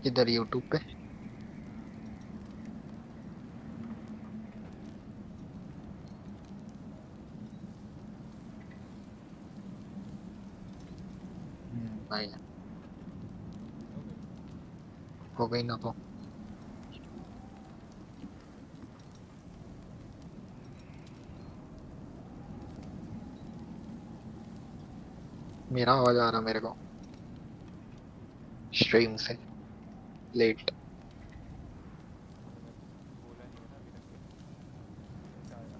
इधर यूट्यूब पे। भाई हो गई ना तो। मेरा आवाज आ रहा मेरे को स्ट्रीम से लेट। बोला नहीं है ना अभी तक के कैसे आया।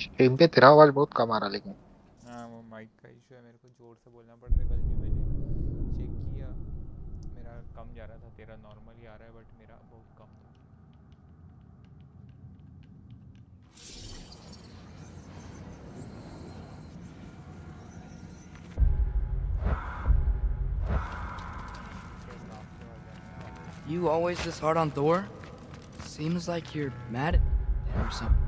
स्ट्रीम पे तेरा आवाज बहुत कम आ रहा लेकिन। हाँ वो माइक का इशू है, मेरे को जोर से बोलना पड़ रहा है। कल भी मैंने चेक किया, मेरा कम जा रहा था, तेरा नॉर्मल ही आ रहा है बट मेरा बहुत कम था। कैसे रास्ते वाले हैं वापस। You always this hard on Thor? Seems like you're mad at him or something.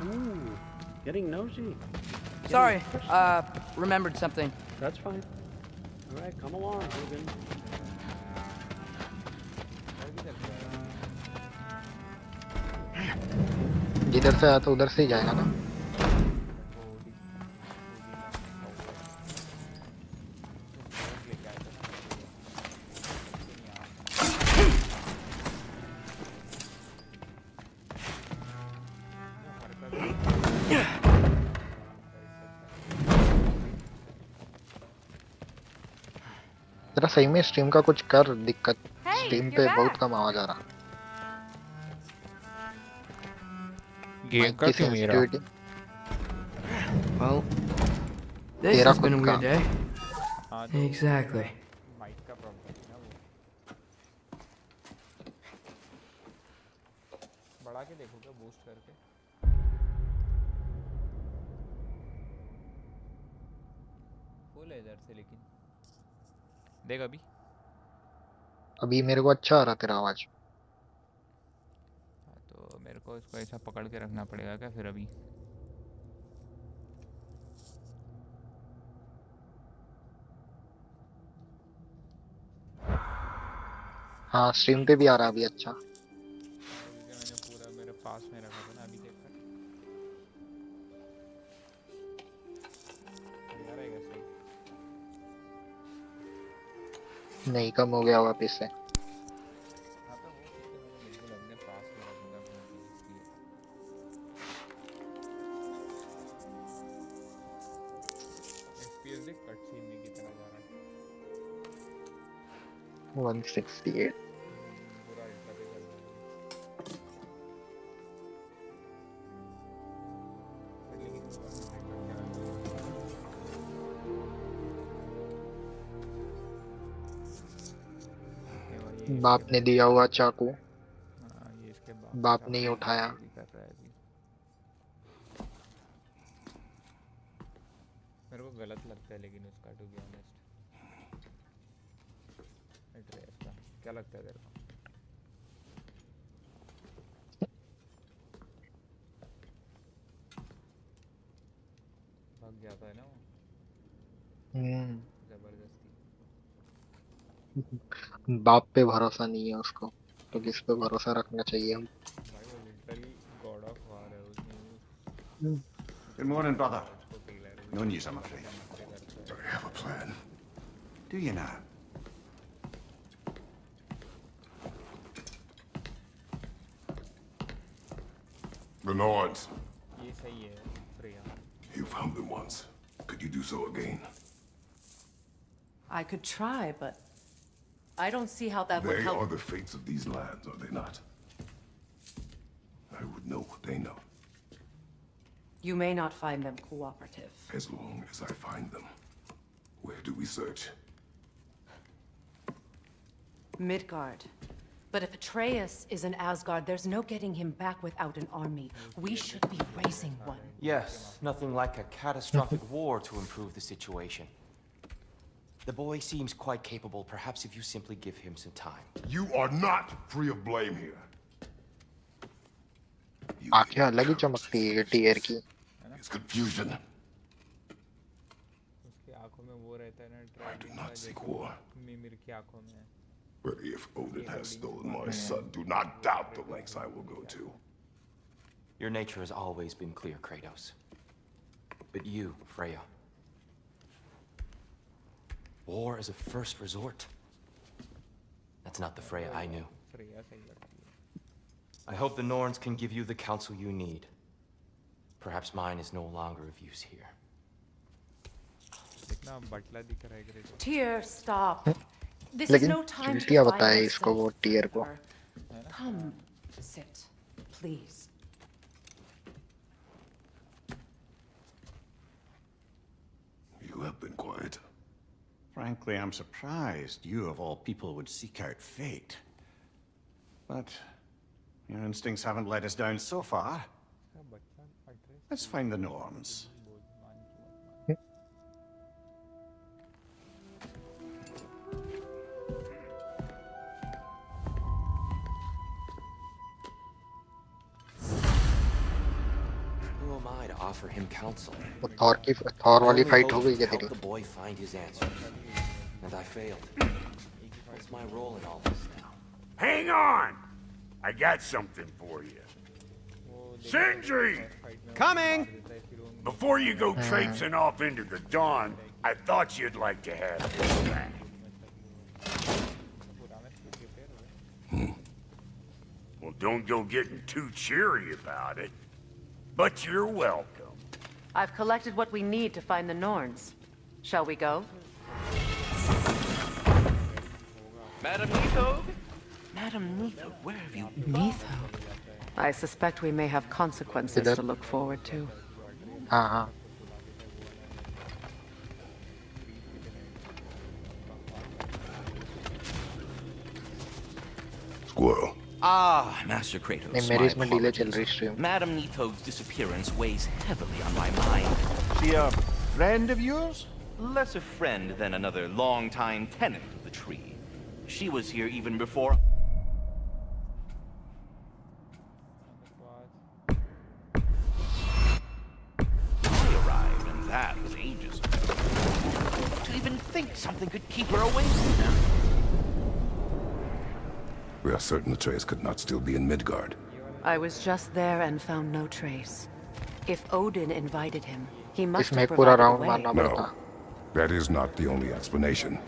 Ooh, getting nosy. Sorry, remembered something. That's fine. All right, come along, Ruben. घर भी चल गया। जिधर से आया था उधर से ही जाएगा ना। वो ओडी में रखा हुआ है। स्मोक लेके आया था ना मेरे लिए। नहीं यार वो हरकत नहीं तेरा सही में स्ट्रीम का कुछ कर दिक्कत। Hey, स्ट्रीम you're पे बहुत back. कम आवाज आ रहा। गेम माइक का की क्यों मेरा सेंसिटिविटी। Well, this तेरा has been a खुद weird का। day. हाँ तो Exactly. माइक का प्रॉब्लम है ना वो। बढ़ा के देखो क्या बूस्ट करके। फुल है इधर से लेकिन देख अभी। अभी मेरे को अच्छा आ रहा तेरा आवाज। हाँ तो मेरे को इसको ऐसा पकड़ के रखना पड़ेगा क्या फिर अभी। हाँ स्ट्रीम पे भी आ रहा अभी अच्छा। क्योंकि मैंने पूरा मेरे पास में रखा था ना, अभी देखकर बढ़िया रहेगा सही। नहीं कम हो गया वापिस से। हाँ तो वो ठीक है, मैंने बिल्कुल अपने पास में रखा था फोन को इसलिए। FPS देख कट सीन में कितना जा रहा है। 168। पूरा अल्ट्रा पे चल रहा है अभी। बट लेकिन इसको 100 करके रखना पड़ेगा। ये भाई ये इसके बाप ने दिया हुआ चाकू हाँ ये इसके बाप का बाप ने ही चाकू है, उठाया। चोरी कर रहा है अभी। मेरे को गलत लगता है लेकिन उसका, टू बी ऑनेस्ट। एड्रेस का क्या लगता है तेरे को? भाग जाता है ना वो हम्म। जबरदस्ती। बाप पे भरोसा नहीं है उसको तो किस पे भरोसा रखना चाहिए हम। भाई वो लिटरली गॉड ऑफ वार है, उसने Good morning, brother. कागज को पिघला है, No news, उसके I'm बाद afraid. नमस्ते करता है। Do you have a plan? Do you now? The Nords. ये सही है प्रिया। You found them once. Could you do so again? I could try, but I don't see how that would They help. are the fates of these lands, are they not? I would know what they know, You may not find them cooperative. as long as I find them. Where do we search? Midgard. But if Atreus is in Asgard, there's no getting him back without an army. We should be raising one. Yes, nothing like a catastrophic war to improve the situation. The boy seems quite capable. Perhaps if you simply give him some time. You are not free of blame here. you आंखें अलग ही चमकती है tier की. is confusion. उसकी आंखों में वो रहता है ना I do ट्रैवलिंग का, not seek जैसे war. मिमिर की आंखों में. But if Odin has stolen my son, do not doubt the lengths I will go to. Your nature has always been clear, Kratos. But you, Freya. War is a first resort. That's not the Freya I knew. Freya सही लगती है. I hope the Norns can give you the counsel you need. Perhaps mine is no longer of use here. कितना बटला दिख रहा है great. Tyr, stop. This is लेकिन no time to चींटियां fight बताए with इसको वो टीयर को. self-murder. Come, sit, please. You have been quiet. Frankly, I'm surprised you of all people would seek out fate. But your instincts haven't let us down so far. इसका बच्चा Atreus Let's find the Norns. बोल मान की मत मान. Who am I to offer him counsel? वो Thor वाली I fight हो only गई क्या hoped to तेरी? help the boy find his answers. And I failed. What's my role in all this now? Hang on! I got something for you. Sindri! Coming! Before you go traipsing off into the dawn, I thought you'd like to have this back. Well, don't go getting too cheery about it. But you're welcome. I've collected what we need to find the Norns. Shall we go? Madam Neathog? Madam Neathog, where have you... Neitho. I suspect we may have consequences to look forward to. हाँ हाँ. Squirrel. Ah, Master Kratos, नहीं मेरी my इसमें delay चल apologies. रही stream. Madam Neathog's disappearance weighs heavily on my mind. She a friend of yours? Less a friend than another long-time tenant of the tree. She was here even before... I arrived, and that was ages ago. To even think something could keep her away from them. We are certain Atreus could not still be in Midgard. I was just there and found no trace. If Odin invited him, he must इसमें have एक पूरा provided a round way. मारना पड़ता. No, that is not the only explanation.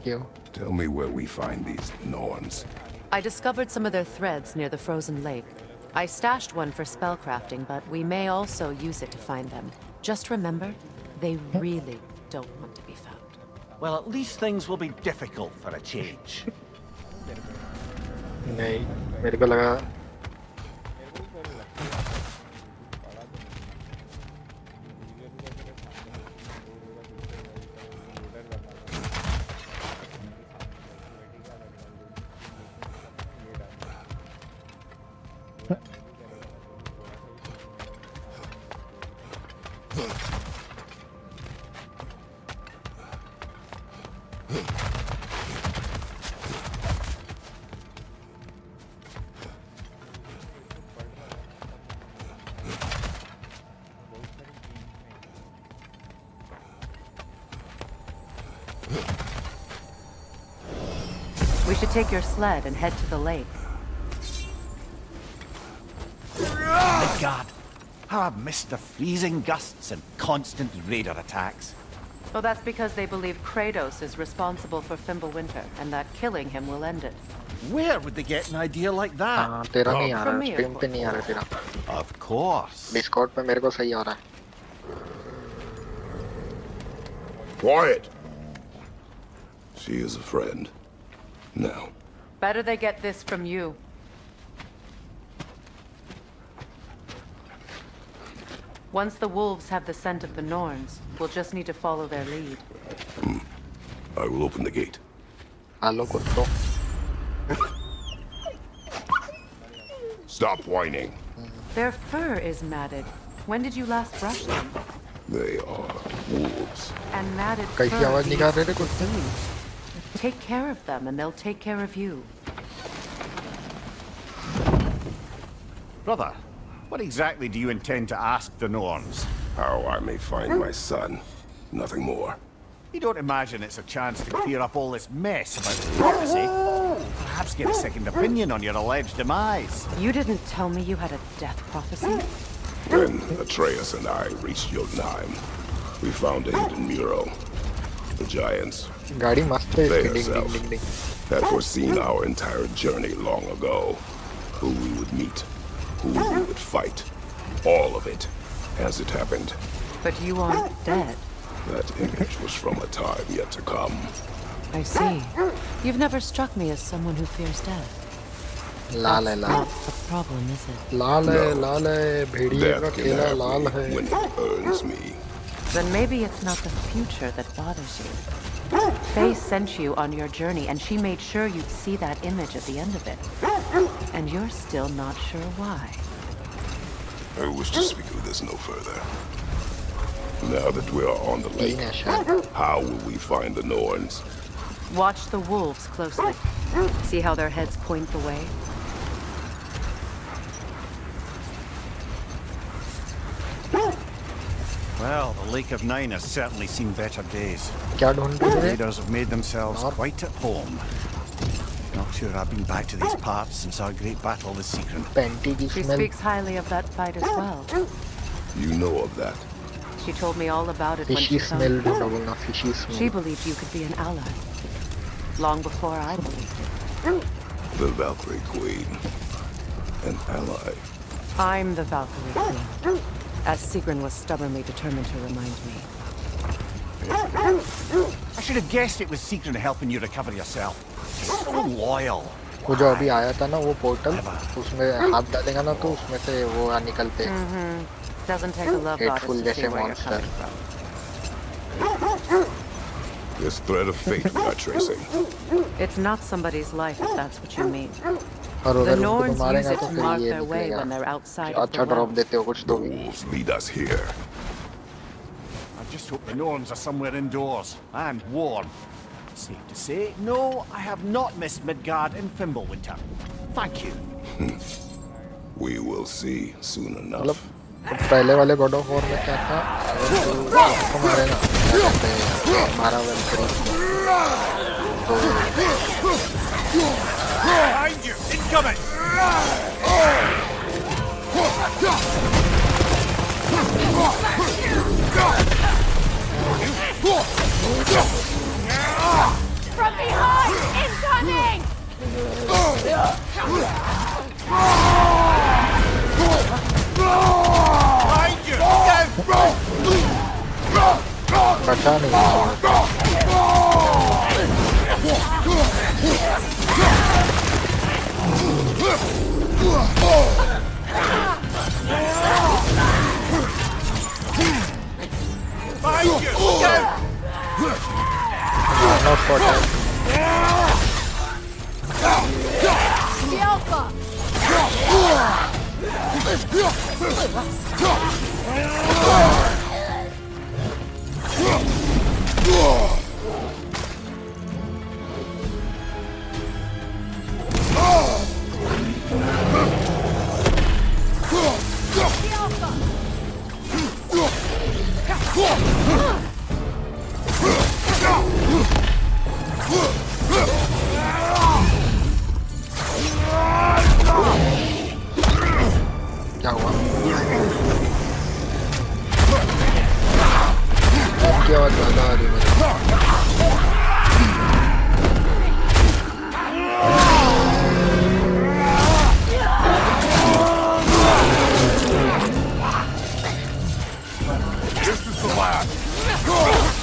क्यों? Tell me where we find these Norns. I discovered some of their threads near the frozen lake. I stashed one for spellcrafting, but we may also use it to find them. Just remember, they really don't want to be found. Well, at least things will be difficult for a change. नहीं मेरे को लगा We should take your sled and head to the lake. My God! How I've missed the freezing gusts and constant raider attacks. Well, that's because they believe Kratos is responsible for Fimbulwinter, and that killing him will end it. Where would they get an idea like that? हाँ तेरा नहीं आ रहा From है me, stream of पे नहीं आ रहा है तेरा. Of course. डिस्कॉर्ड पे मेरे को सही आ रहा है. Quiet! She is a friend. Now, Better they get this from you. Once the wolves have the scent of the Norns, we'll just need to follow their lead. I will open the gate. Hello कुत्तों. Stop whining. Their fur is matted. When did you last brush them? They are wolves. And matted कैसी fur आवाज निकाल रहे थे leads to कुत्ते? disease. Take care of them, and they'll take care of you. Brother, what exactly do you intend to ask the Norns? How I may find my son. Nothing more. You don't imagine it's a chance to clear up all this mess about prophecy? Perhaps get a second opinion on your alleged demise. You didn't tell me you had a death prophecy? When Atreus and I reached Jotunheim, we found a hidden mural. The giants, गाड़ी मस्त है they इसकी, डिंग डिंग herself, ding ding. had foreseen our entire journey long ago. Who we would meet, who we would fight. All of it, as it happened. But you aren't dead. That image was from a time yet to come. I see. You've never struck me as someone who fears death. लाल है That's Lal. not the problem, is it? लाल है भेड़िए का Death can केला have Lal me है. when it earns me. Then maybe it's not the future that bothers you. Faye sent you on your journey, and she made sure you'd see that image at the end of it. And you're still not sure why. I wish to speak of this no further. Now that we are on the lake, तीन है शायद. how will we find the Norns? Watch the wolves closely. See how their heads point the way? Well, the Lake of Nine has certainly seen better days. क्या ढूंढ The रहे थे? raiders have made themselves North. quite at home. Not sure I've been back to these parts since our great battle with Secret. Panty की She smell. speaks highly of that fight as well. You know of that. She told me all about it when fishy she found smell you. ढूंढा बोलना fishy She smell. believed you could be an ally. Long before I believed it. The Valkyrie Queen. An ally. I'm the Valkyrie Queen, as Sigrun was stubbornly determined to remind me. I should have guessed it was Secret helping you recover yourself. She's so loyal. वो जो अभी आया था ना वो portal, उसमें हाथ डालेगा ना तो उसमें से वो निकलते. Doesn't take a love Hateful goddess to see जैसे where you're monster. coming from. This thread of fate we are tracing. It's not somebody's life, if that's what you mean. और The अगर उनको Norns use मारेगा it तो to फिर mark ये their way निकलेगा. when they're outside of अच्छा the drop realm. देते हो कुछ The तो भी. wolves lead us here. I just hope the Norns are somewhere indoors and warm. Safe to say, no, I have not missed Midgard in Fimbulwinter. Thank you. We will see soon मतलब enough. पहले वाले God of war में क्या था, अगर तू उसको मारे ना क्या कहते हैं, मारा वेल्करी Behind you! Incoming! From behind! Incoming! Behind you! बचा नहीं. Behind you! Look out! Not for that. The Alpha! क्या हुआ? की आवाज ज्यादा आ रही है. This is the last!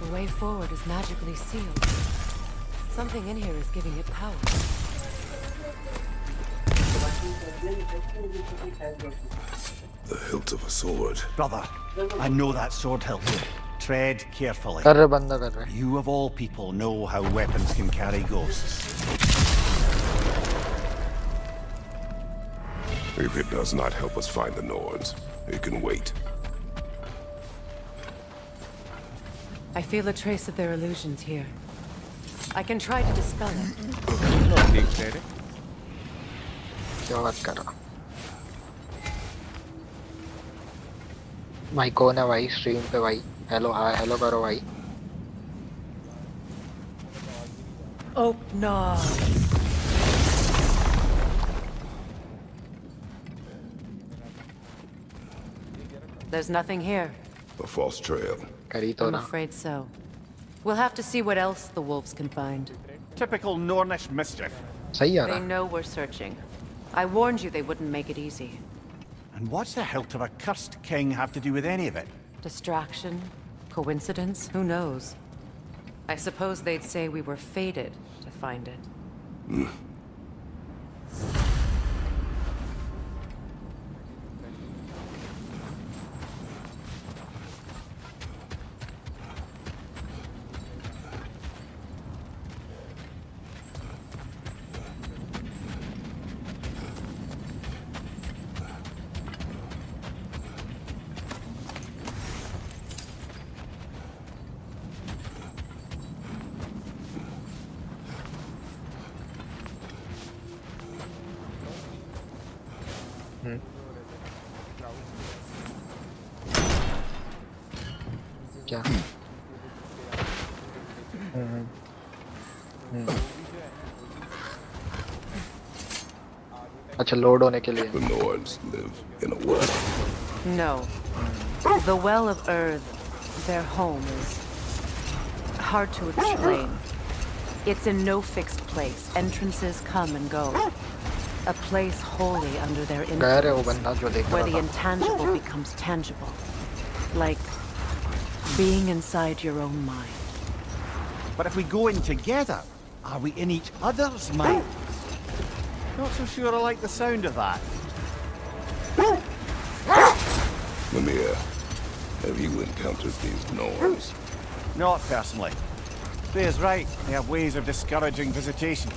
The way forward is magically sealed. Something in here is giving it power. The hilt of a sword. Brother, I know that sword hilt. Tread carefully. कर रहे बंदा कर रहे. You of all people know how weapons can carry ghosts. If it does not help us find the Norns, it can wait. I feel a trace of their illusions here. I can try to dispel it. देख रहे रे क्या बात कर रहा भाई? कौन है भाई स्ट्रीम पे भाई? हेलो हाय हेलो करो भाई. Oh no. There's nothing here. A false trail. करी तो I'm ना. afraid so. We'll have to see what else the wolves can find. Typical Nornish mischief. सही आ They रहा. know we're searching. I warned you they wouldn't make it easy. And what's the hilt of a cursed king have to do with any of it? Distraction? Coincidence? Who knows? I suppose they'd say we were fated to find it. क्या? अच्छा load होने के लिए. The Norns live in a well. No. The Well of Earth, their home, is hard to explain. It's in no fixed place. Entrances come and go. A place wholly under their कह रहे वो influence, बंदा जो देख where रहा the था. intangible becomes tangible. Like being inside your own mind. But if we go in together, are we in each other's minds? Not so sure I like the sound of that. Lemire, have you encountered these Norns? Not personally. Freya's right. They have ways of discouraging visitation.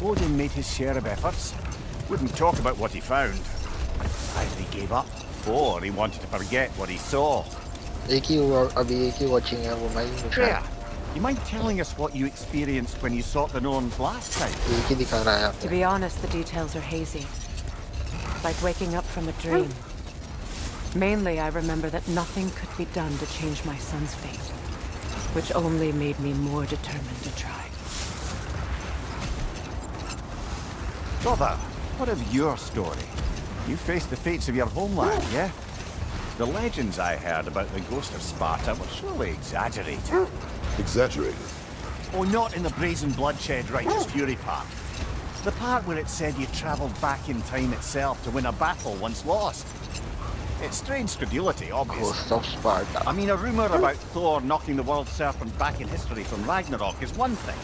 Odin made his share of efforts. Wouldn't talk about what he found. Either he gave up, or he wanted to forget what he saw. एक ही अभी एक ही watching है वो मैं ही मुझे. Freya, you mind telling us what you experienced when you sought the Norns last time? एक ही दिखा रहा है. To be honest, the details are hazy. Like waking up from a dream. Mainly, I remember that nothing could be done to change my son's fate, which only made me more determined to try. Brother, what of your story? You faced the fates of your homeland, yeah? The legends I heard about the ghost of Sparta were surely exaggerated. Exaggerated. Oh, not in the brazen bloodshed righteous fury part. The part where it said you travelled back in time itself to win a battle once lost. It's strange credulity, obviously. Ghost of Sparta. I mean, a rumour about Thor knocking the world serpent back in history from Ragnarok is one thing.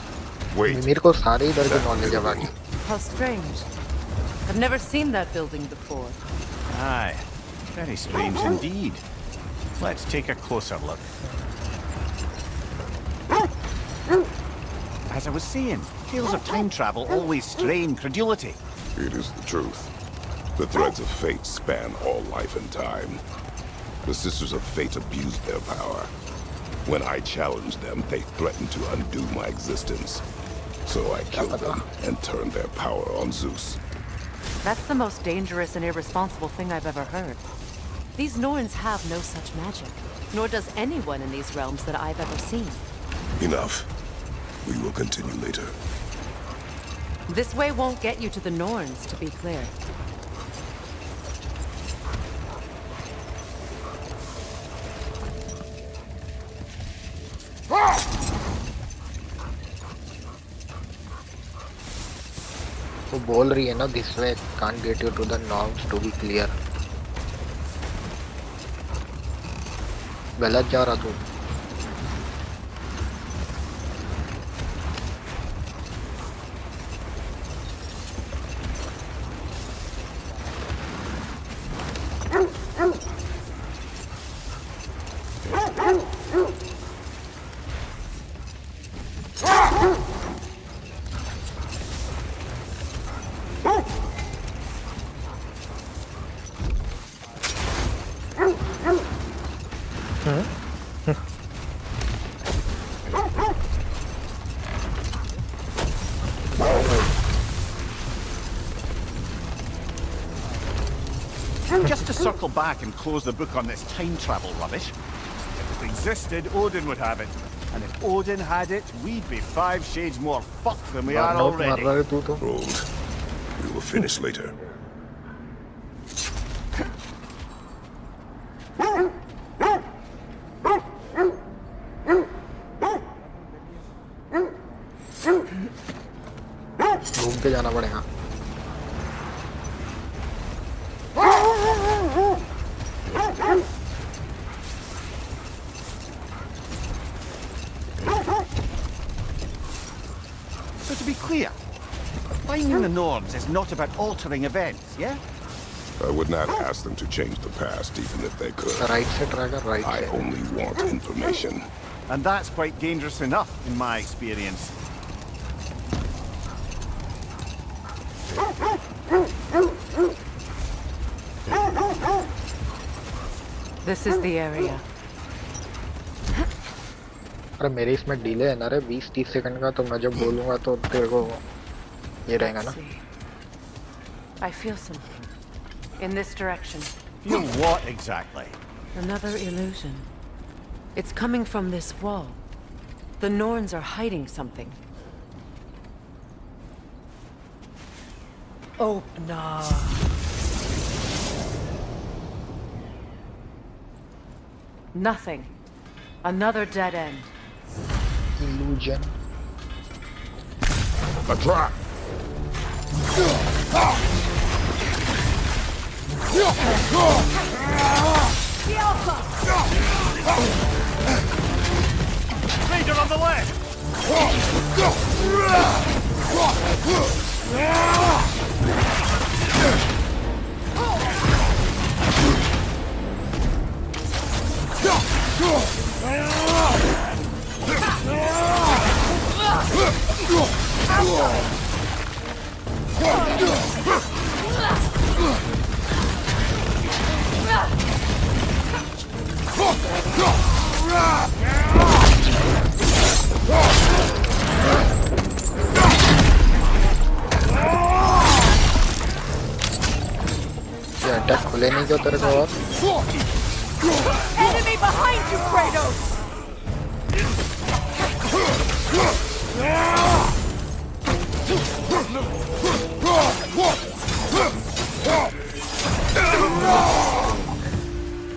Wait. मेरे को सारे इधर की knowledge है बाकी. How strange. I've never seen that building before. Aye, very strange indeed. Let's take a closer look. As I was saying, tales of time travel always strain credulity. It is the truth. The threads of fate span all life and time. The Sisters of Fate abused their power. When I challenged them, they threatened to undo my existence. So I killed them and turned their power on Zeus. That's the most dangerous and irresponsible thing I've ever heard. These Norns have no such magic, nor does anyone in these realms that I've ever seen. Enough. We will continue later. This way won't get you to the Norns, to be clear. वो बोल रही है ना this way can't get you to the norms to be clear. गलत जा रहा तू. Just to circle back and close the book on this time travel rubbish. If it existed, Odin would have it. And if Odin had it, we'd be 5 shades more fucked than we are already. Rolled. We will finish later. घूम के जाना पड़ेगा. So to be clear, finding the Norns is not about altering events, yeah? I would not ask them to change the past, even if they could. Right से tracker right I से. only want information. And that's quite dangerous enough, in my experience. This is the area. अरे मेरे इसमें delay है ना रे 20-30 second का, तो मैं जब बोलूँगा तो तेरे को ये रहेगा ना. I feel something. In this direction. Feel what exactly? Another illusion. It's coming from this wall. The Norns are hiding something. Oh, no. Nothing. Another dead end. Illusion. A trap! Raider on the left! ये attack खुले नहीं क्यों तेरे को और? Enemy behind you, Kratos!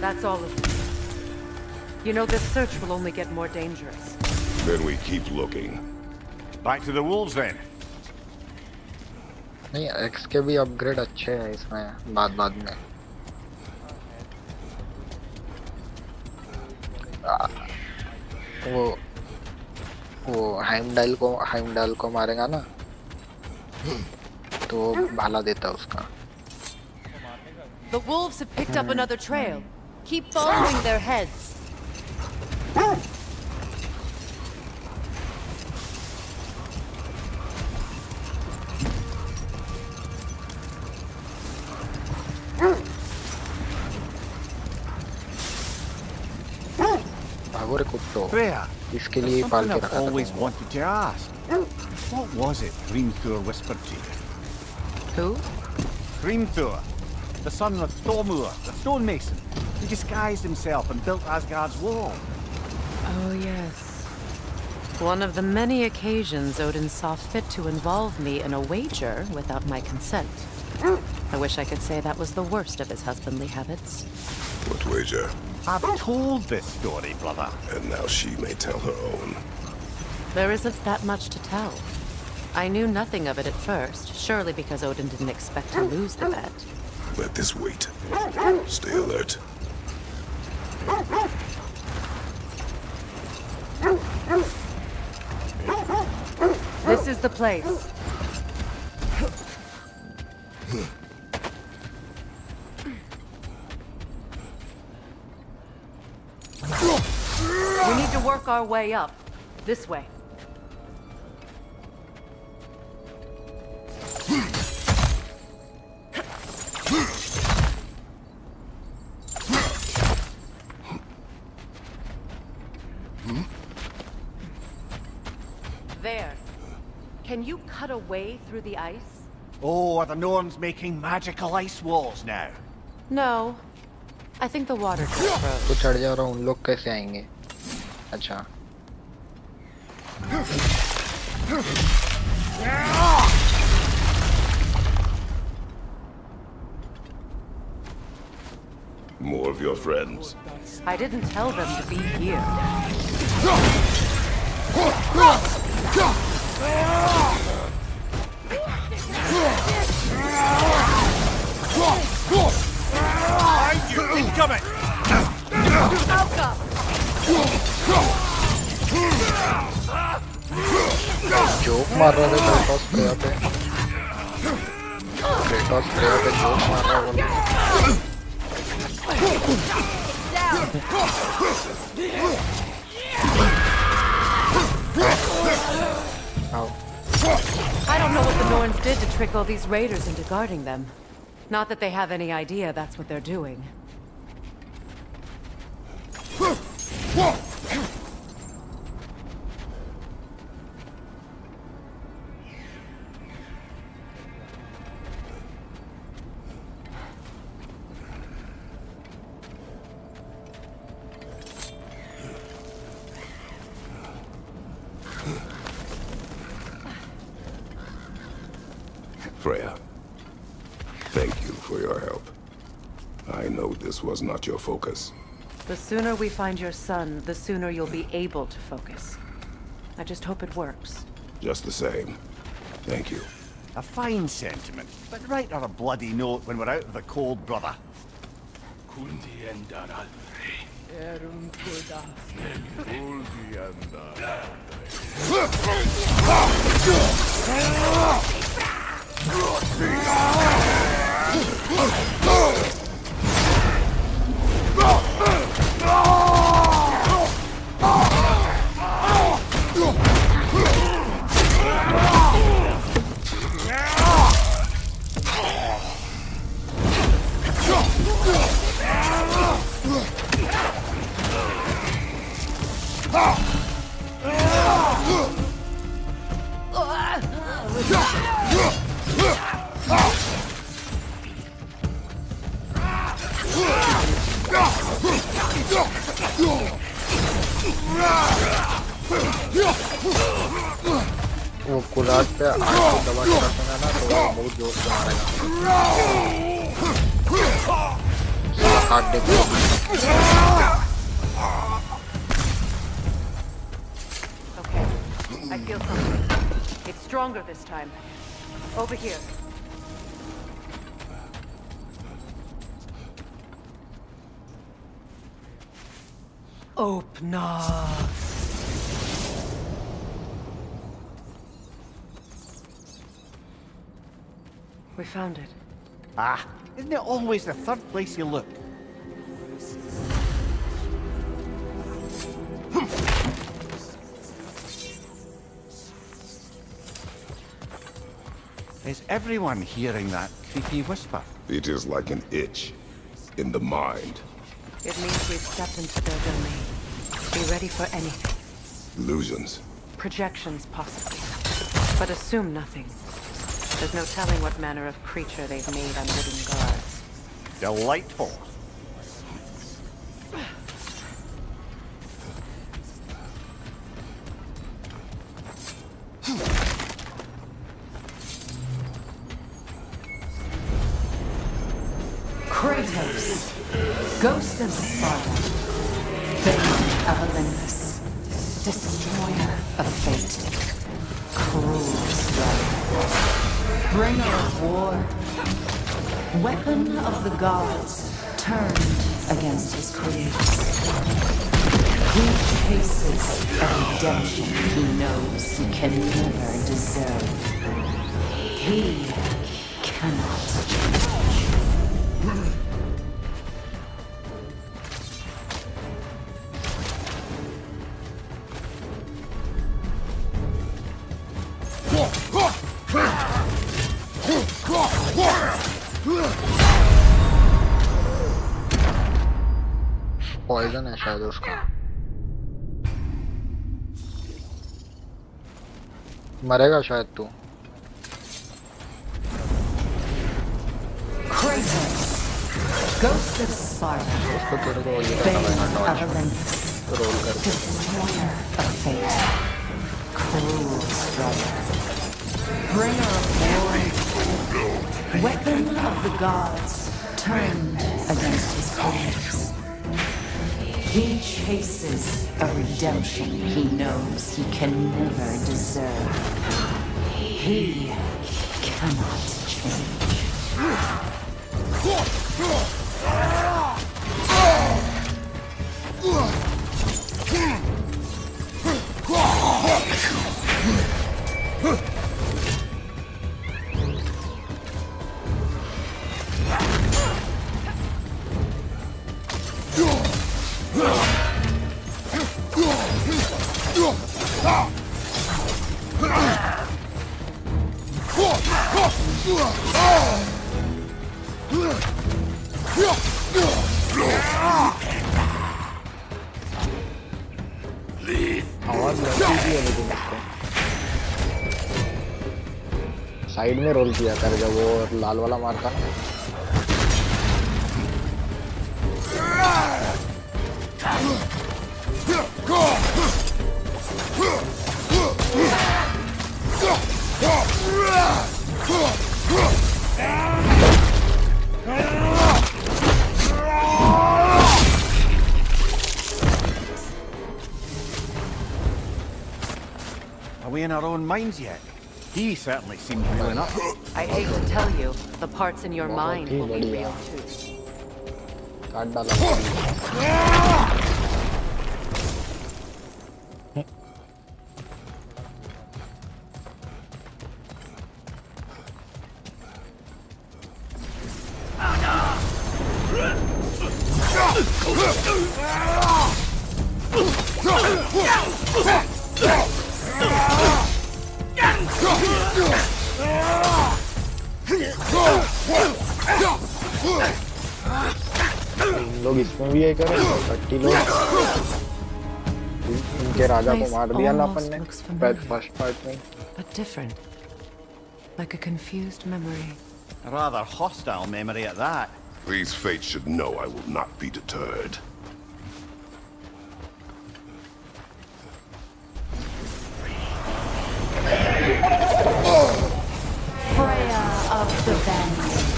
That's all of them. You know, this search will only get more dangerous. Then we keep looking. Back to the wolves then. नहीं x के भी अपग्रेड अच्छे हैं इसमें बाद में. वो हाइमडाल को मारेगा ना तो भाला देता उसका. The wolves have picked up another trail. Keep following their heads. भागो रे कुत्तो. Freya, इसके लिए पाल something के I've रखा था. always wanted to ask. What was it Hrimthur whispered to you? Who? Hrimthur, the son of Thormur, the stonemason, who disguised himself and built Asgard's wall. Oh, yes. One of the many occasions Odin saw fit to involve me in a wager without my consent. I wish I could say that was the worst of his husbandly habits. What wager? I've told this story, brother. And now she may tell her own. There isn't that much to tell. I knew nothing of it at first, surely because Odin didn't expect to lose the bet. Let this wait. Stay alert. This is the place. We need to work our way up. This way. There. Can you cut a way through the ice? Oh, are the Norns making magical ice walls now? No. I think the water just froze. तो चढ़ जा रहा हूँ, उन लोग कैसे आएंगे? अच्छा More of your friends. I didn't tell them to be here. Behind you! Incoming! Joke मार रहा था क्रेटोस प्लेयर पे जोक मार रहा है I don't know what the Norns did to trick all these raiders into guarding them. Not that they have any idea that's what they're doing. Freya, thank you for your help. I know this was not your focus. The sooner we find your son, the sooner you'll be able to focus. I just hope it works. Just the same. Thank you. A fine sentiment, but write her a bloody note when we're out of the cold, brother. वो कुलाट पे आग की दवा चलाते हैं ना तो वो बहुत जोर से मारेगा heart Okay, I feel something. It's stronger this time. Over here. Open up. We found it. Ah, isn't it always the third place you look? Is everyone hearing that creepy whisper? It is like an itch in the mind. It means we've stepped into their domain. Be ready for anything. Illusions. Projections, possibly. But assume nothing. There's no telling what manner of creature they've made unwitting guards. Delightful. Kratos, Ghost of Sparta, Bane of Olympus, Destroyer of Fate, Cruel Strike, Bringer of War, Weapon of the Gods, turned against his creators. He chases a redemption he knows he can never deserve. He cannot. Poison है शायद उसका मरेगा शायद तू Kratos, Ghost of Sparta, उसको तेरे को ये Bane करना of पड़ेगा dodge Olympus, रोल करके Destroyer of Fate, Cruel Striker, Bringer of Glory, Weapon of the Gods, turned against his creators. He chases a redemption he knows he can never deserve. He cannot change. आवाज लगती थी लेकिन उसको side में role किया कर जब वो लाल वाला मारता ना Are we in our own minds yet? He certainly seemed real enough. I hate to tell you, the parts in your mind will be real too. काट डाला लोग इसमें भी ये करें 30 लोग इनके राजा को मार दिया ना अपन ने फर्स्ट पार्ट में But different. Like a confused memory. A rather hostile memory at that. These fates should know I will not be deterred. Freya of the Vanguard,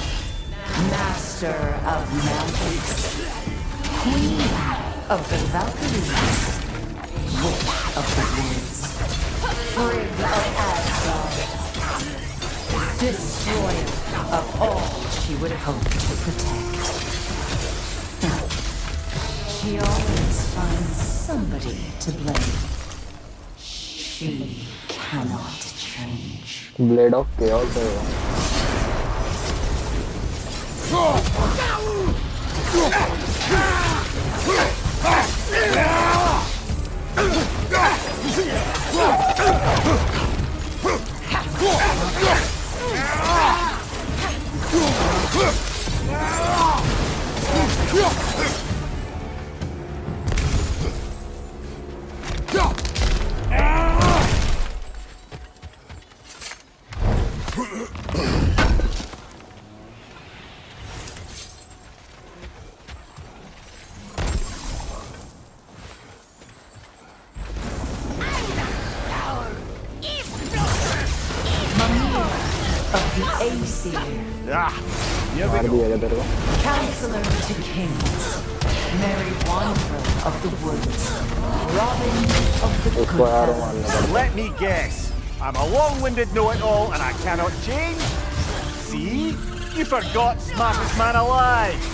Master of Magics, Queen of the Valkyries, Witch of the Woods, Frigg of Asgard, Destroyer of all she would hope to protect. She always finds somebody to blame. She cannot change. Blade of chaos है वो मार दिया गया तेरे को Counselor to kings, Merry Wanderer of the woods, Robin of the उसको यार good मारना पड़ता Let me guess. I'm a long-winded know-it-all and I cannot change? See? You forgot smartest man alive!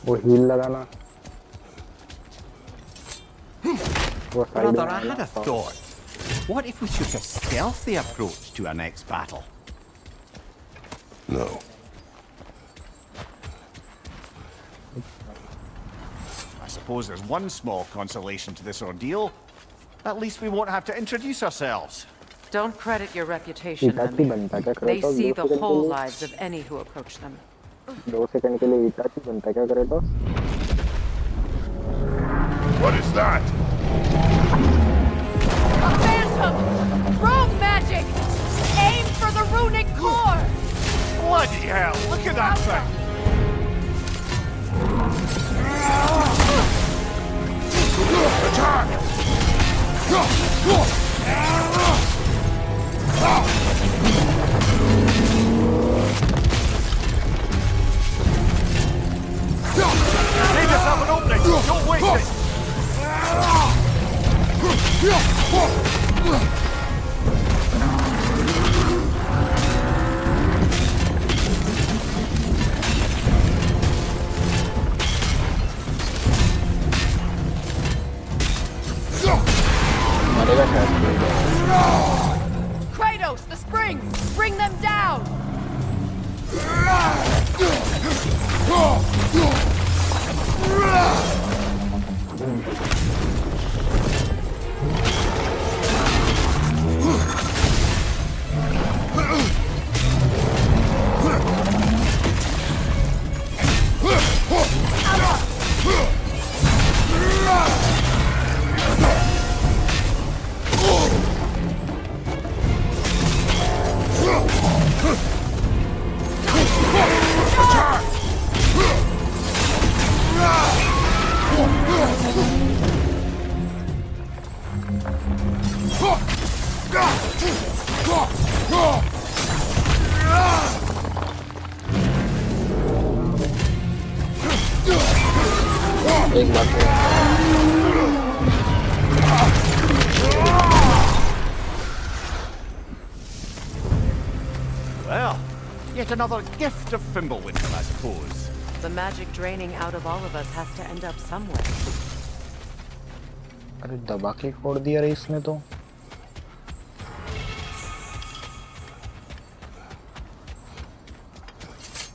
वो हील लगाना वो साइड Brother, में I uh had a गया। thought. What if we took a stealthy approach to our next battle? No. I suppose there's one small consolation to this ordeal. At least we won't have to introduce ourselves. Don't credit your reputation, Itachi Mimir. बनता क्या They Kratos? see 2 the second के whole लिए lives of any who approach them. 2 second के लिए Itachi बनता क्या Kratos? What is that? A phantom! Rogue magic! Aim for the runic core! Bloody hell! Look at that thing! Attack! Leave yourself an opening! Don't waste it! मरेगा शायद। Kratos, the springs! Bring them down! एक बात Well, yet another gift of Fimbulwinter, I suppose. The magic draining out of all of us has to end up somewhere. अरे दबा के फोड़ दिया रे इसने तो।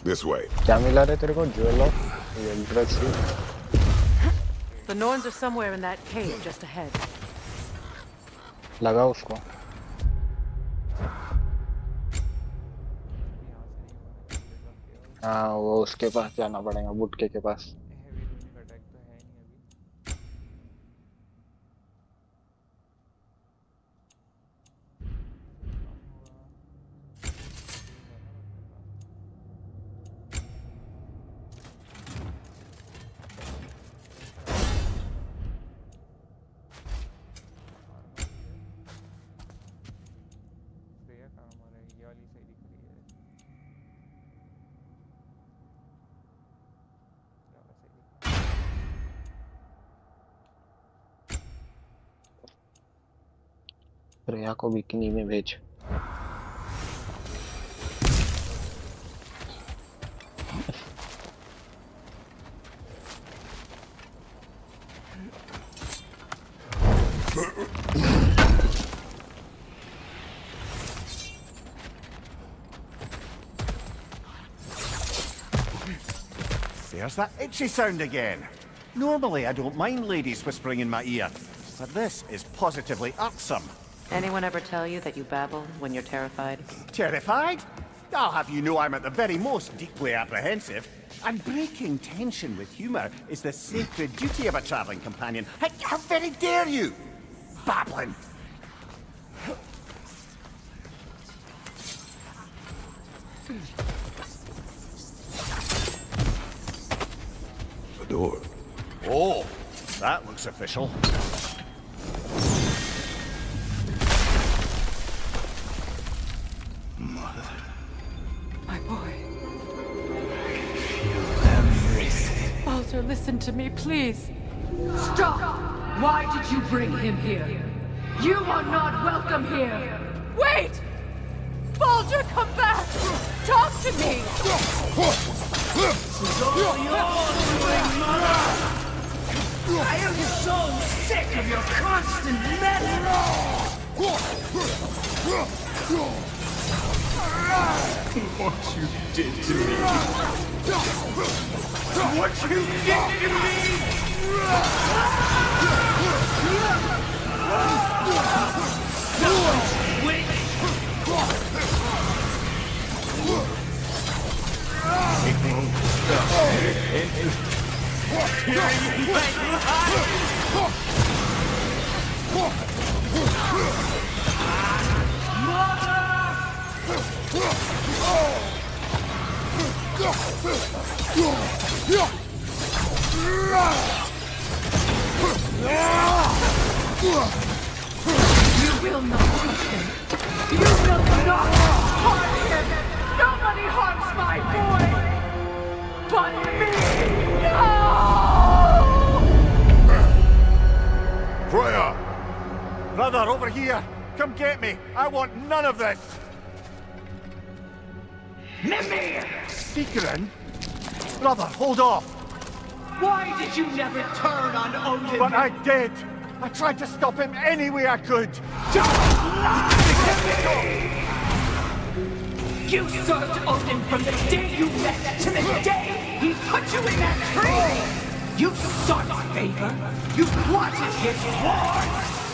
This way. क्या मिला रे तेरे को? Jewel of Yggdrasil। The Norns are somewhere in that cave just ahead. लगा उसको। हाँ वो उसके पास जाना पड़ेगा, बुटके के पास। हेवी रूनिक अटैक तो है नहीं अभी। श्रेया कहाँ हमारा है? ये वाली सही दिख रही है। ये वाला सही दिख रहा है। श्रेया को बिकिनी में भेज। There's that itchy sound again. Normally I don't mind ladies whispering in my ear, but this is positively irksome. Anyone ever tell you that you babble when you're terrified? Terrified? I'll have you know I'm at the very most deeply apprehensive. And breaking tension with humour is the sacred duty of a travelling companion. How very dare you! Babbling! The door. Oh, that looks official. My boy. Everything. Baldur, listen to me, please. Stop! Why did you bring him here? You are not welcome here! Wait! Baldur, come back! Talk to me! I am so sick of your constant meddling! What you did to me! What you did to me! Wait! You will not touch him! You will not harm him! Nobody harms my boy! But me! No! Freya! Brother, over here! Come get me! I want none of this! Mimir! Secret? Brother, hold off! Why did you never turn on Odin? But I did! I tried to stop him any way I could! Don't lie to me! You served Odin from the day you met to the day he put you in that tree! You sought favor, you plotted his war,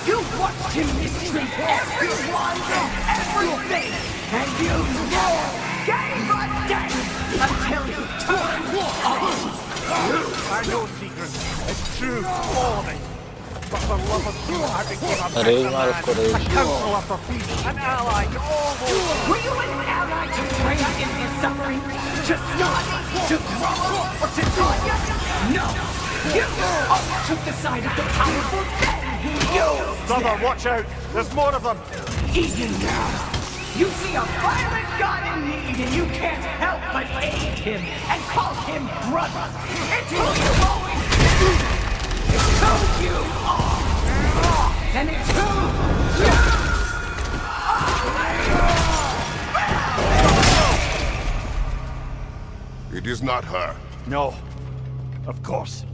you watched him mistreat everyone and everything, and you never gave a damn until you turned on you! I know, Secret. It's true, all of it. But for love of you, I became a Arey, better Marco, man, Arey. a counselor for peace, an ally to all those... Were you an ally to Freya in his suffering? To Snot? To Grumble? Or to Tanya? No! You overtook the side of the powerful then who used Brother, them. watch out! There's more of them! Even now, you see a violent god in need and you can't help but aid him and call him brother. It's who you've always been. It's who you are. And it's who you are. It is not her. No. Of course.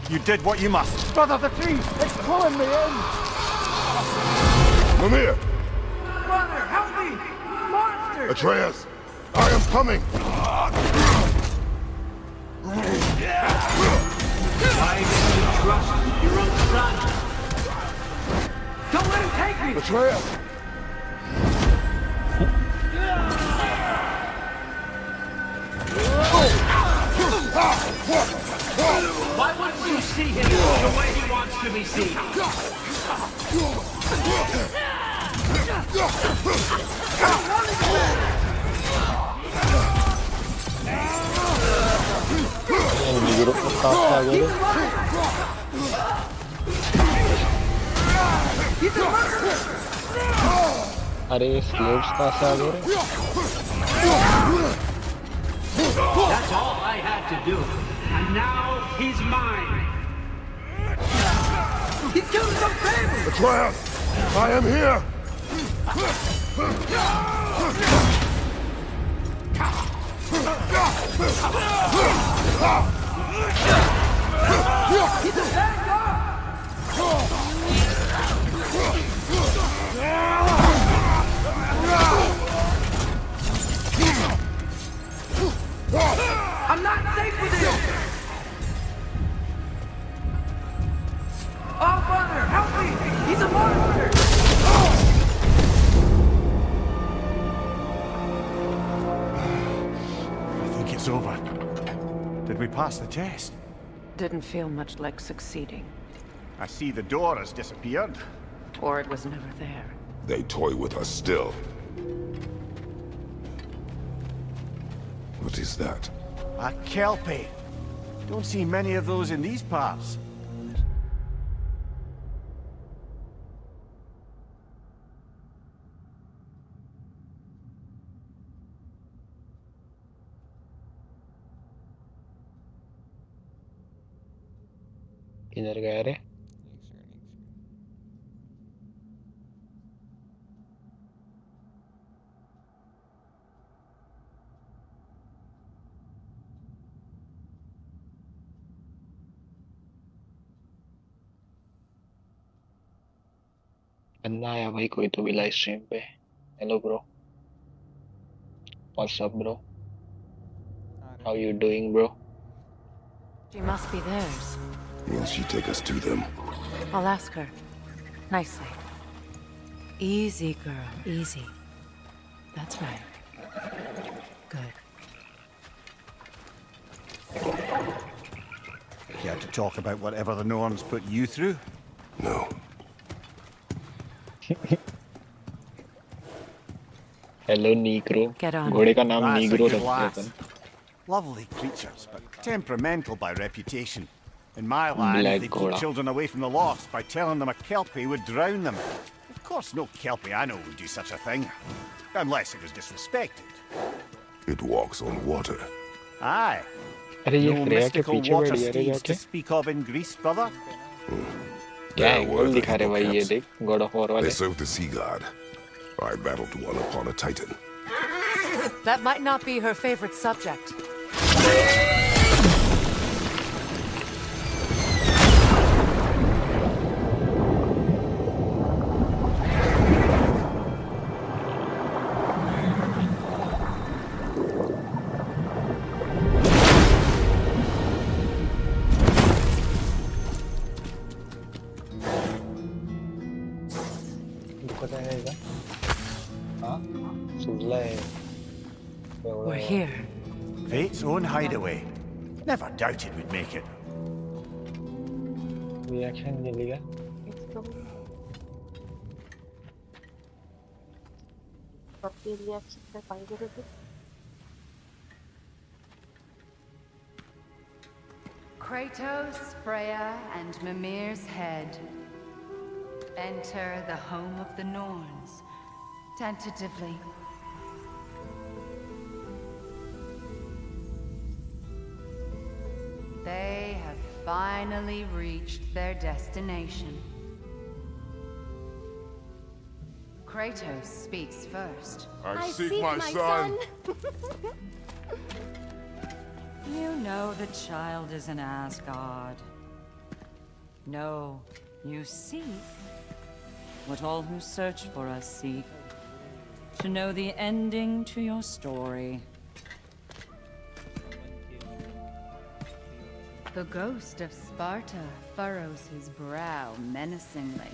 You did what you must. Brother, the tree! It's pulling me in! Mimir! Brother, help me! Monster! Atreus! I am coming! Why did you trust your own son? Don't let him take me! Atreus! Why wouldn't you see him the way he wants to be seen? Yang di grup kata gitu. Arey, slaves kasa gitu. That's all I had to do. And now he's mine. He's killing some family! Atreus! I am here! He's a bad guy! I'm not safe with him! Oh, Father, help me! He's a monster! I think it's over. Did we pass the test? Didn't feel much like succeeding. I see the door has disappeared. Or it was never there. They toy with us still. What is that? A kelpie. Don't see many of those in these parts. Kinder gaya deh. बंदा आया भाई कोई तो भी live stream पे। Hello bro, what's up bro, how you doing bro? She must be theirs. Will she take us to them? I'll ask her. Nicely. Easy, girl. Easy. That's right. Good. Care to talk about whatever the Norns put you through? No. Hello Negro. Get on. घोड़े का नाम That's a Negro good रखते lass. हैं। Lovely creatures, but temperamental by reputation. In my land, Black they keep Ghoda. children away from the lost by telling them a kelpie would drown them. Of course, no kelpie I know would do such a thing. Unless it was disrespected. It walks on water. Aye. अरे ये No Freya के mystical पीछे water बैठ गया रे steeds जाके। to speak of in Greece, brother? क्या There were angle the दिखा रहे भाई ये hippocamps. देख, गॉड ऑफ वॉर They वाले। served the sea god. I battled one upon a titan. That might not be her favorite subject. दुखत आहे का? हाँ? सुजलाय. We're here. Fate's own hideaway. Never doubted we'd make it. Reaction दिली का? Kratos, Freya, and Mimir's head. Enter the home of the Norns, tentatively. They have finally reached their destination. Kratos speaks first. I seek my son. You know the child is in Asgard. No, you seek what all who search for us seek. To know the ending to your story. The ghost of Sparta furrows his brow menacingly.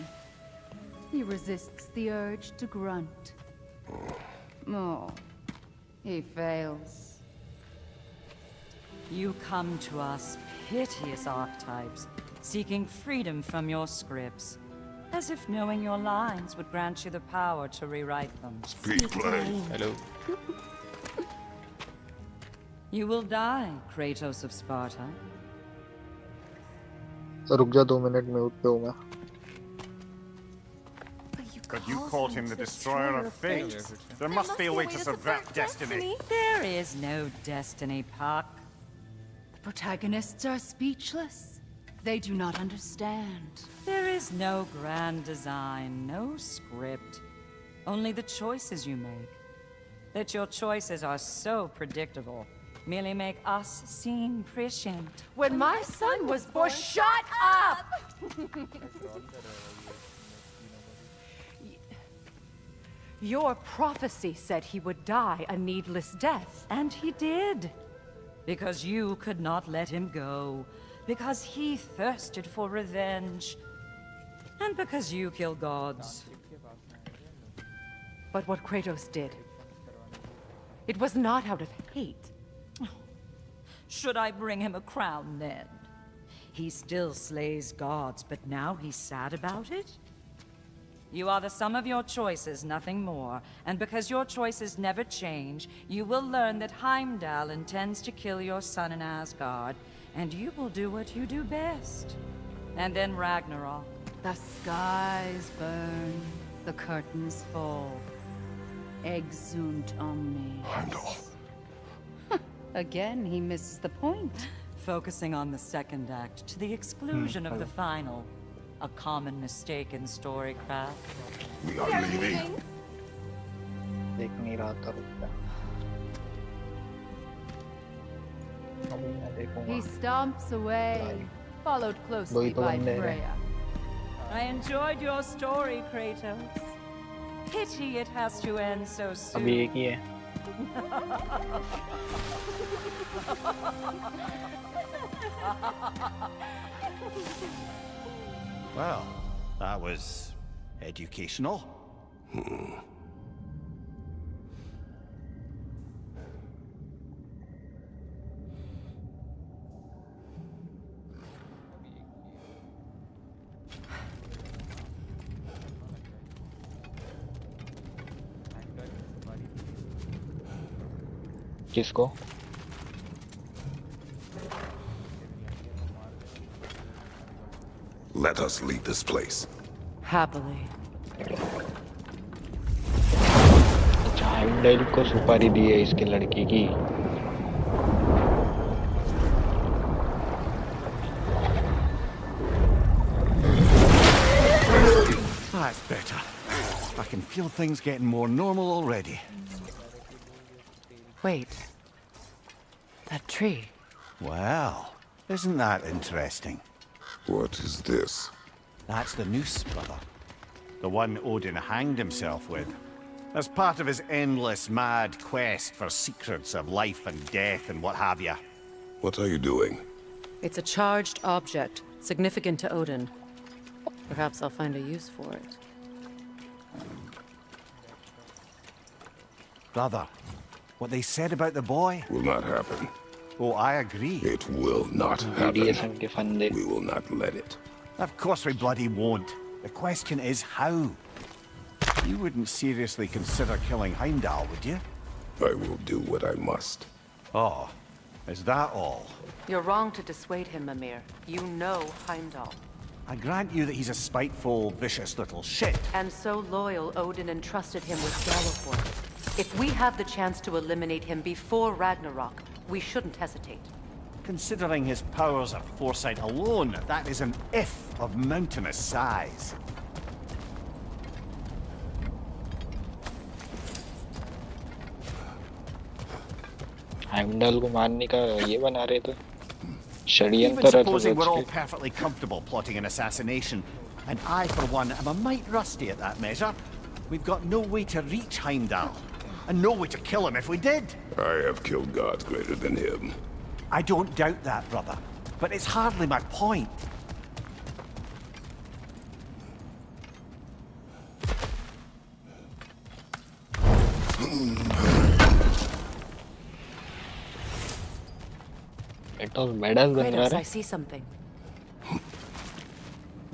He resists the urge to grunt. Oh, he fails. You come to us, piteous archetypes, seeking freedom from your scripts. As if knowing your lines would grant you the power to rewrite them. Speak plain. Hello. You will die, Kratos of Sparta. रुक जा 2 minute mute पे हूँ मैं। But you called him the destroyer of fate. There must be a way to subvert destiny. There is no destiny, Puck. The protagonists are speechless. They do not understand. There is no grand design, no script. Only the choices you make. That your choices are so predictable merely make us seem prescient. When my son was born, shut up! Your prophecy said he would die a needless death. And he did. Because you could not let him go. Because he thirsted for revenge. And because you kill gods. But what Kratos did, it was not out of hate. Should I bring him a crown then? He still slays gods, but now he's sad about it? You are the sum of your choices, nothing more. And because your choices never change, you will learn that Heimdall intends to kill your son in Asgard, and you will do what you do best. And then Ragnarok. The skies burn, the curtains fall. Exunt omnes. Heimdall. Again, he misses the point. Focusing on the second act to the exclusion of the final. A common mistake in storycraft. We are leaving. देख नहीं रहा था, रुक जा। अभी मैं देखूंगा। He stomps away, followed closely वही तो by बंदे हैं। Freya. I enjoyed your story, Kratos. Pity it has to end so soon. अभी एक ही है. Well, that was educational. किसको? Let us leave this place. Happily. अच्छा, हेमडेल को सुपारी दी है इसके लड़की की. That's better. I can feel things getting more normal already. Wait. That tree. Well, isn't that interesting? What is this? That's the noose, brother. The one Odin hanged himself with. As part of his endless, mad quest for secrets of life and death and what have you. What are you doing? It's a charged object, significant to Odin. Perhaps I'll find a use for it. Brother, what they said about the boy? Will not happen. Oh, I agree. It will not happen. BDSM के फंदे. We will not let it. Of course we bloody won't. The question is how. You wouldn't seriously consider killing Heimdall, would you? I will do what I must. Oh, is that all? You're wrong to dissuade him, Mimir. You know Heimdall. I grant you that he's a spiteful, vicious little shit. And so loyal, Odin entrusted him with Gjallarhorn. If we have the chance to eliminate him before Ragnarok, we shouldn't hesitate. Considering his powers of foresight alone, that is an if of mountainous size. हेमडेल को मारने का ये बना रहे थे. Even षड्यंत्र supposing we're all रच perfectly comfortable plotting an assassination, and I, for one, am a mite rusty at that measure, we've got no way to reach Heimdall, and no way to kill him if we did. I have killed gods greater than him. I don't doubt that, brother, but it's hardly my point. Kratos badass बन रहा Kratos, I है. see something.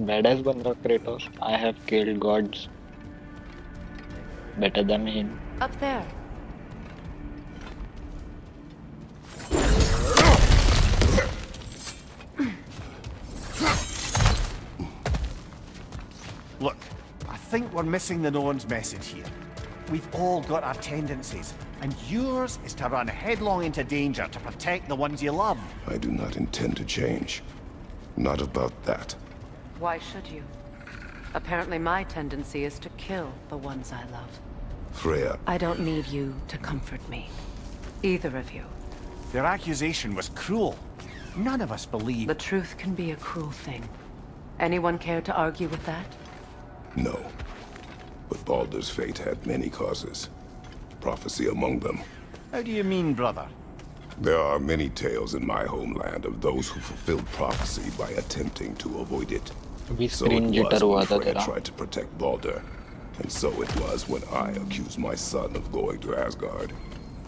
Badass बन रहा Kratos. I have killed gods better than him. Up there. Look, I think we're missing the Norn's message here. We've all got our tendencies, and yours is to run headlong into danger to protect the ones you love. I do not intend to change. Not about that. Why should you? Apparently my tendency is to kill the ones I love. Freya, I don't need you to comfort me. Either of you. Their accusation was cruel. None of us believe... The truth can be a cruel thing. Anyone care to argue with that? no. But Baldur's fate had many causes. Prophecy among them. How do you mean, brother? There are many tales in my homeland of those who fulfilled prophecy by attempting to avoid it. अभी So it screen jitter was हुआ when था Freya तेरा. tried to protect Baldur. And so it was when I accused my son of going to Asgard.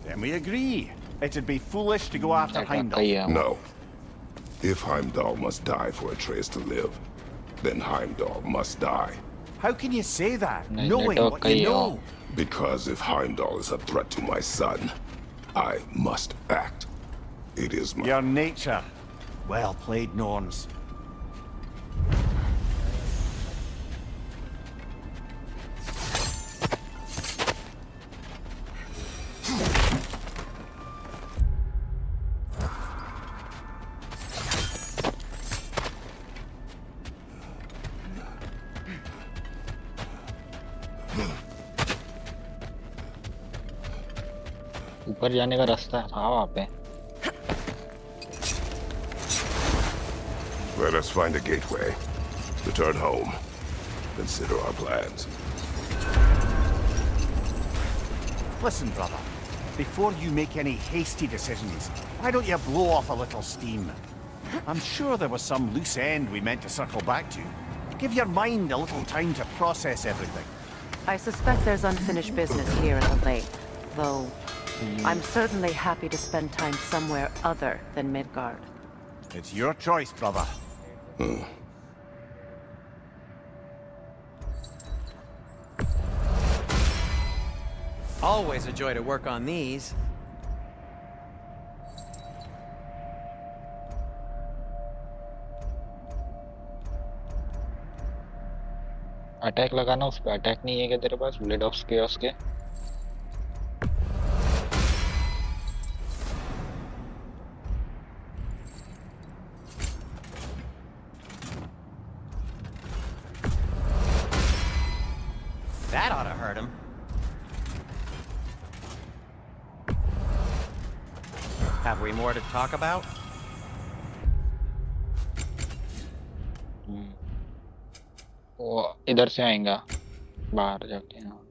Then we agree. It'd be foolish to go after ऐसा Heimdall. कही है. No. If Heimdall must die for Atreus to live, then Heimdall must die. How can you say that, नहीं, knowing नहीं, what कही you है. know? Because if Heimdall is a threat to my son, I must act. It is my... Your nature. Well played, Norns. ऊपर जाने का रास्ता था वहाँ पे. Let us find a gateway. Return home. consider our plans. Listen, brother. Before you make any hasty decisions, why don't you blow off a little steam? I'm sure there was some loose end we meant to circle back to. Give your mind a little time to process everything. I suspect there's unfinished business here at the lake, though I'm certainly happy to spend time somewhere other than Midgard. It's your choice, brother. Always a joy to work on these. Attack लगाना उस पे attack नहीं है क्या तेरे पास blade of chaos के That ought to hurt him. Have we more to talk about? वो इधर से आएगा बाहर जाके हाँ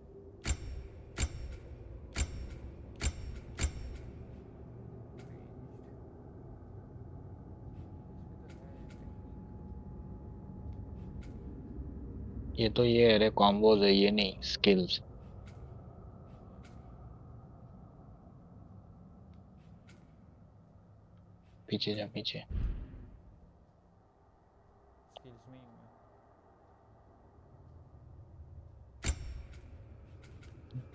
ये तो ये है रे कॉम्बोज है ये नहीं स्किल्स पीछे जा पीछे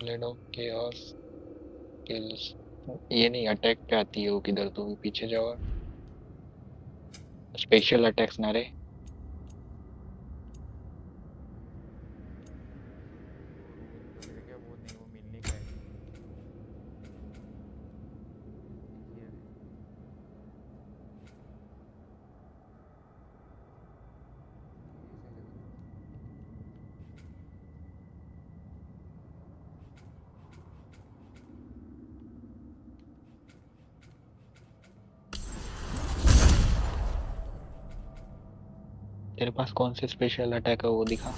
ब्लेड ऑफ केओस स्किल्स ये नहीं अटैक पे आती है वो किधर तो भी पीछे जाओ स्पेशल अटैक्स ना रे तेरे पास कौन से स्पेशल अटैक है वो दिखा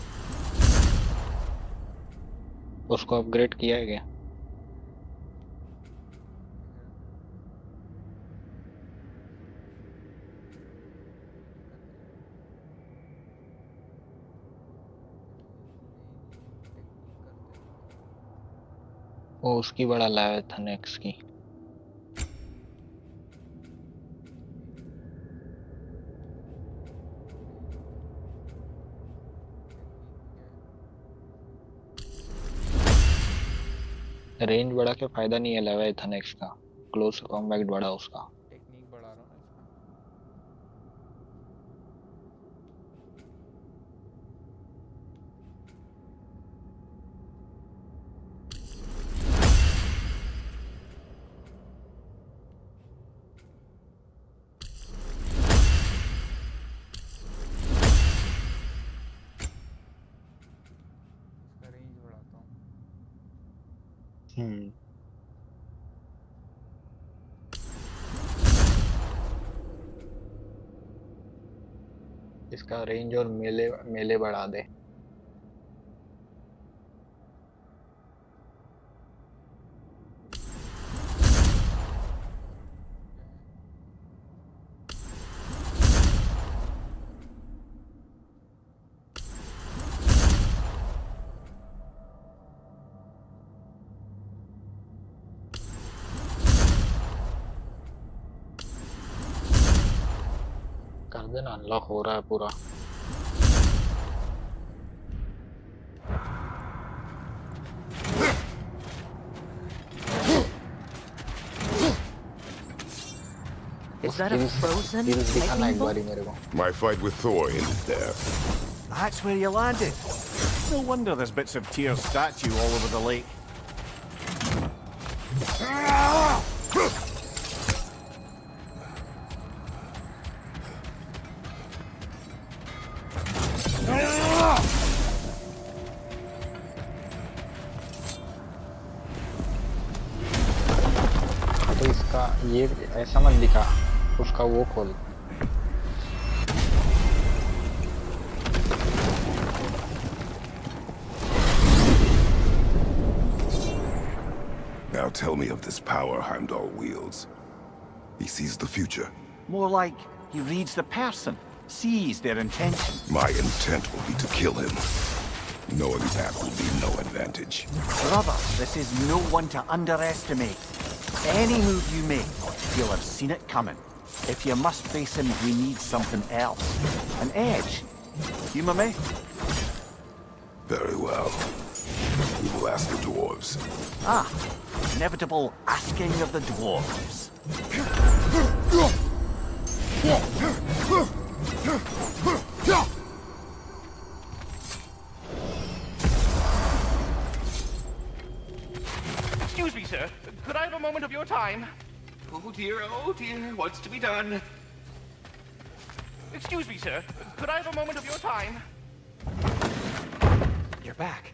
उसको अपग्रेड किया है क्या वो उसकी बड़ा लाया था नेक्स्ट की रेंज बढ़ा के फायदा नहीं है लेवाइथन का क्लोज कॉम्बैट बढ़ा उसका टेक्निक बढ़ा रहा हूँ इसका रेंज बढ़ाता हूँ इसका रेंज और मेले मेले बढ़ा दे कर देना अनलॉक हो रहा है पूरा Is that a frozen दिखाना lightning एक bolt? बारी मेरे को My fight with Thor ended there. That's where you landed. No wonder there's bits of Tyr's statue all over the lake. तो इसका ये ऐसा मत दिखा उसका वो खोल tell me of this power Heimdall wields. He sees the future. More like he reads the person, sees their intention. My intent will be to kill him. Knowing that will be no advantage. Brother, this is no one to underestimate. Any move you make, you'll have seen it coming. If you must face him, we need something else. An edge. Humor me? Very well. We will ask the dwarves. Ah, inevitable asking of the dwarves. Excuse me, sir. Could I have a moment of your time? Oh dear, what's to be done? Excuse me, sir. Could I have a moment of your time? You're back.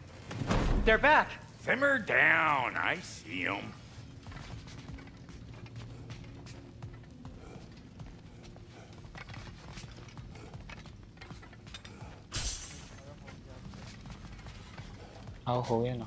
They're back. Simmer down. I see them. आओ हो गया ना